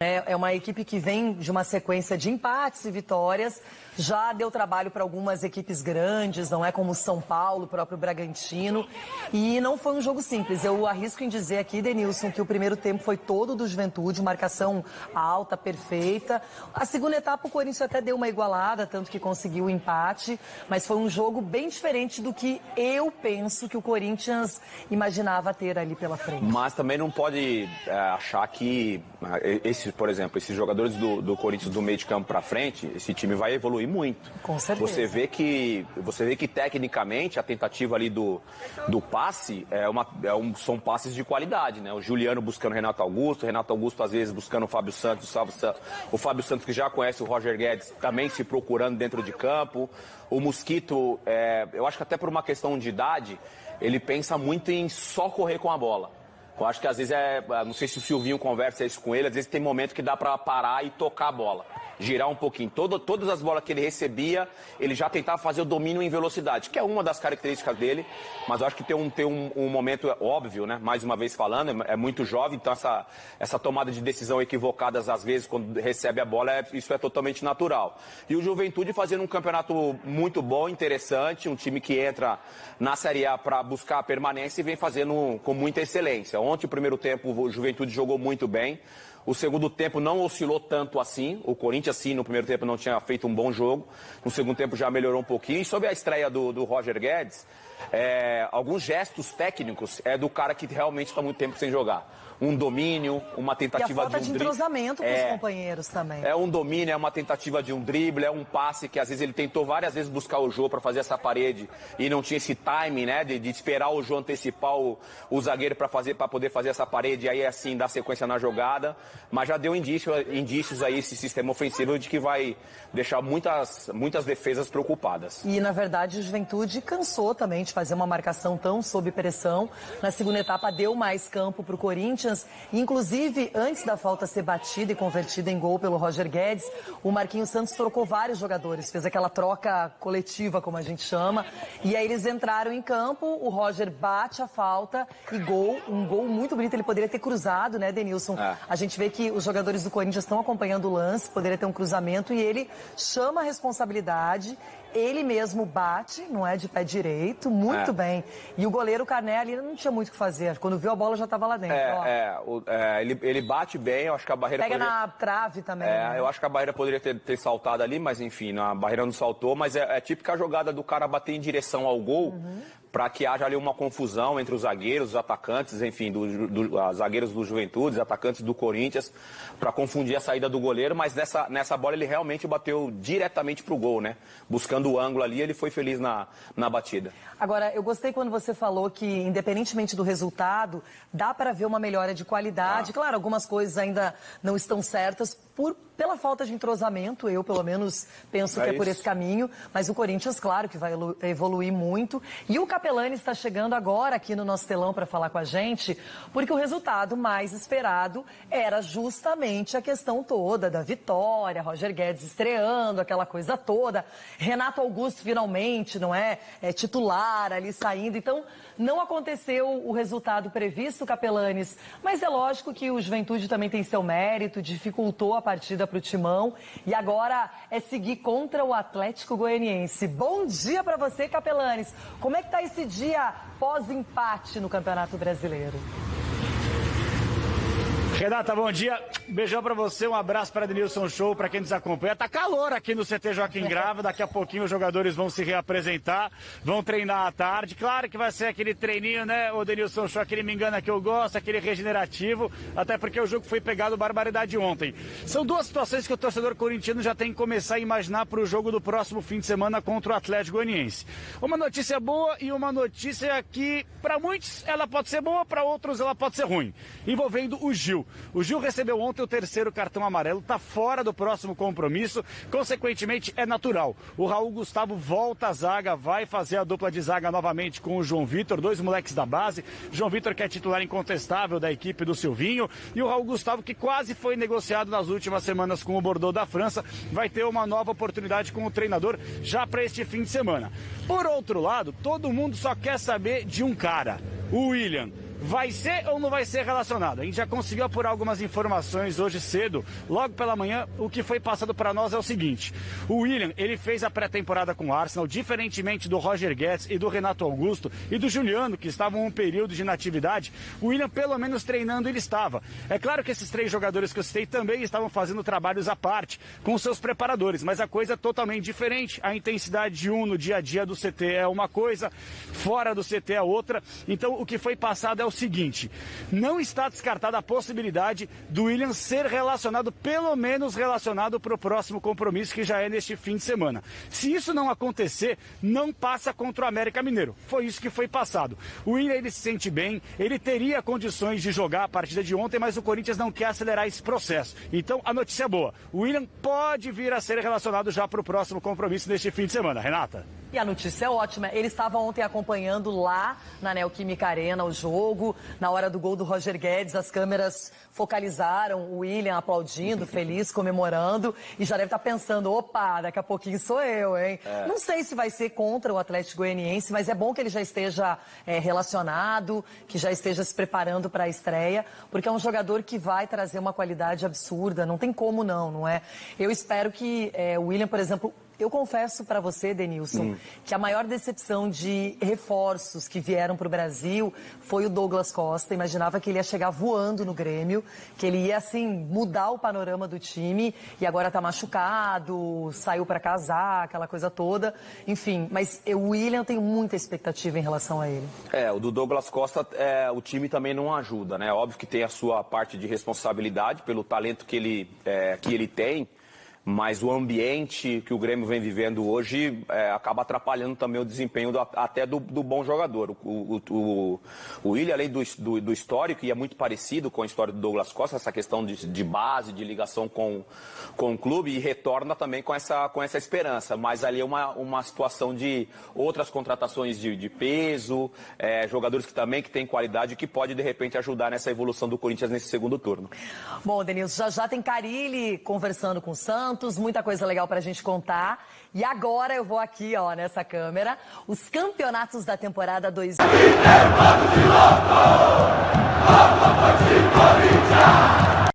É uma equipe que vem de uma sequência de empates e vitórias, já deu trabalho para algumas equipes grandes, não é como o São Paulo, o próprio Bragantino, e não foi um jogo simples. Eu arrisco em dizer aqui, Denilson, que o primeiro tempo foi todo do Juventude, marcação alta, perfeita. A segunda etapa o Corinthians até deu uma igualada, tanto que conseguiu o empate, mas foi um jogo bem diferente do que eu penso que o Corinthians imaginava ter ali pela frente. Mas também não pode achar que por exemplo, esses jogadores do Corinthians do meio de campo para frente, esse time vai evoluir muito. Com certeza. Você vê que tecnicamente a tentativa ali do passe são passes de qualidade, né? O Juliano buscando o Renato Augusto às vezes buscando o Fábio Santos, o Fábio Santos que já conhece o Roger Guedes também se procurando dentro de campo. O Mosquito, eu acho que até por uma questão de idade, ele pensa muito em só correr com a bola. Eu acho que às vezes não sei se o Silvinho conversa isso com ele, às vezes tem momento que dá para parar e tocar a bola, girar um pouquinho. Todas as bolas que ele recebia, ele já tentava fazer o domínio em velocidade, que é uma das características dele, mas eu acho que tem um momento óbvio, né? Mais uma vez falando, é muito jovem, então essa tomada de decisão equivocadas às vezes quando recebe a bola, isso é totalmente natural. E o Juventude fazendo um campeonato muito bom, interessante, um time que entra na Série A para buscar a permanência e vem fazendo com muita excelência. Ontem, o primeiro tempo, o Juventude jogou muito bem. O segundo tempo não oscilou tanto assim. O Corinthians, sim, no primeiro tempo não tinha feito um bom jogo. No segundo tempo já melhorou um pouquinho. E sobre a estreia do Roger Guedes, alguns gestos técnicos do cara que realmente está muito tempo sem jogar. Um domínio, uma tentativa de um drible. E a falta de entrosamento com os companheiros também. É um domínio, é uma tentativa de um drible, é um passe que às vezes ele tentou várias vezes buscar o Jô para fazer essa parede e não tinha esse timing, né, de esperar o Jô antecipar o zagueiro para poder fazer essa parede e aí assim dar sequência na jogada. Mas já deu indícios aí esse sistema ofensivo de que vai deixar muitas defesas preocupadas. E na verdade o Juventude cansou também de fazer uma marcação tão sob pressão. Na segunda etapa deu mais campo para o Corinthians. Inclusive, antes da falta ser batida e convertida em gol pelo Roger Guedes, o Marquinhos Santos trocou vários jogadores, fez aquela troca coletiva, como a gente chama, e aí eles entraram em campo, o Roger bate a falta e um gol muito bonito, ele poderia ter cruzado, né, Denilson? A gente vê que os jogadores do Corinthians estão acompanhando o lance, poderia ter um cruzamento e ele chama a responsabilidade. Ele mesmo bate, não é de pé direito, muito bem. E o goleiro Carné ali não tinha muito o que fazer. Quando viu a bola já estava lá dentro. Ele bate bem, eu acho que a barreira na trave também. Né? Eu acho que a barreira poderia ter saltado ali, mas enfim, a barreira não saltou. Mas é típica jogada do cara bater em direção ao gol. Para que haja ali uma confusão entre os zagueiros, os atacantes, enfim, os zagueiros do Juventude, os atacantes do Corinthians, para confundir a saída do goleiro, mas nessa bola ele realmente bateu diretamente pro gol, né? Buscando o ângulo ali, ele foi feliz na batida. Agora, eu gostei quando você falou que, independentemente do resultado, dá para ver uma melhora de qualidade. Claro, algumas coisas ainda não estão certas pela falta de entrosamento, eu pelo menos penso que é por esse caminho, mas o Corinthians, claro, que vai evoluir muito. E o Capelani está chegando agora aqui no nosso telão para falar com a gente, porque o resultado mais esperado era justamente a questão toda da vitória, Roger Guedes estreando, aquela coisa toda, Renato Augusto finalmente, não é titular ali saindo, então não aconteceu o resultado previsto, Capelanes, mas é lógico que o Juventude também tem seu mérito, dificultou a partida para o Timão e agora é seguir contra o Atlético Goianiense. Bom dia para você, Capelanes. Como é que tá esse dia pós-empate no Campeonato Brasileiro? Renata, bom dia. Beijão pra você, um abraço para Denilson Show, para quem nos acompanha. Tá calor aqui no CT Joaquim Grava, daqui a pouquinho os jogadores vão se reapresentar, vão treinar à tarde. Claro que vai ser aquele treininho, né, o Denilson Show, aquele me engana que eu gosto, aquele regenerativo, até porque o jogo foi pegado barbaridade ontem. São duas situações que o torcedor corintiano já tem que começar a imaginar para o jogo do próximo fim de semana contra o Atlético Goianiense. Uma notícia boa e uma notícia que, para muitos, ela pode ser boa, para outros ela pode ser ruim, envolvendo o Gil. O Gil recebeu ontem o terceiro cartão amarelo, está fora do próximo compromisso, consequentemente é natural. O Raul Gustavo volta à zaga, vai fazer a dupla de zaga novamente com o João Vitor, dois moleques da base. João Vitor que é titular incontestável da equipe do Silvinho e o Raul Gustavo que quase foi negociado nas últimas semanas com o Bordeaux da França, vai ter uma nova oportunidade com o treinador já para este fim de semana. Por outro lado, todo mundo só quer saber de um cara, o William. vai ser ou não vai ser relacionado? A gente já conseguiu apurar algumas informações hoje cedo, logo pela manhã. O que foi passado para nós é o seguinte: o William, ele fez a pré-temporada com o Arsenal, diferentemente do Roger Guedes e do Renato Augusto e do Juliano, que estavam em um período de inatividade. O William, pelo menos treinando, ele estava. É claro que esses 3 jogadores que eu citei também estavam fazendo trabalhos à parte com seus preparadores, mas a coisa é totalmente diferente. A intensidade de um no dia a dia do CT é uma coisa, fora do CT é outra. Então, o que foi passado é o seguinte: não está descartada a possibilidade do William ser relacionado, pelo menos relacionado, para o próximo compromisso, que já é neste fim de semana. Se isso não acontecer, não passa contra o América Mineiro. Foi isso que foi passado. O William, ele se sente bem, ele teria condições de jogar a partida de ontem, mas o Corinthians não quer acelerar esse processo. Então, a notícia é boa: o William pode vir a ser relacionado já para o próximo compromisso neste fim de semana. Renata? E a notícia é ótima. Ele estava ontem acompanhando lá na Neoquímica Arena o jogo. Na hora do gol do Roger Guedes, as câmeras focalizaram o William aplaudindo, feliz, comemorando. E já deve estar pensando: opa, daqui a pouquinho sou eu, hein? Não sei se vai ser contra o Atlético Goianiense, mas é bom que ele já esteja relacionado, que já esteja se preparando para a estreia, porque é um jogador que vai trazer uma qualidade absurda. Não tem como não é? Eu espero que o William, por exemplo... Eu confesso para você, Denilson, que a maior decepção de reforços que vieram para o Brasil foi o Douglas Costa. Imaginava que ele ia chegar voando no Grêmio, que ele ia, assim, mudar o panorama do time, e agora está machucado, saiu para casar, aquela coisa toda. Enfim, mas o William, tem muita expectativa em relação a ele. O do Douglas Costa, o time também não ajuda, né? Óbvio que tem a sua parte de responsabilidade pelo talento que ele tem. Mas o ambiente que o Grêmio vem vivendo hoje acaba atrapalhando também o desempenho até do bom jogador. O William, além do histórico, e é muito parecido com a história do Douglas Costa, essa questão de base, de ligação com o clube, e retorna também com essa esperança. Mas ali é uma situação de outras contratações de peso, jogadores que têm qualidade, que pode, de repente, ajudar nessa evolução do Corinthians nesse segundo turno. Bom, Denilson, já tem Carille conversando com o Santos, muita coisa legal pra gente contar. E agora eu vou aqui, ó, nessa câmera, os campeonatos da temporada 2000.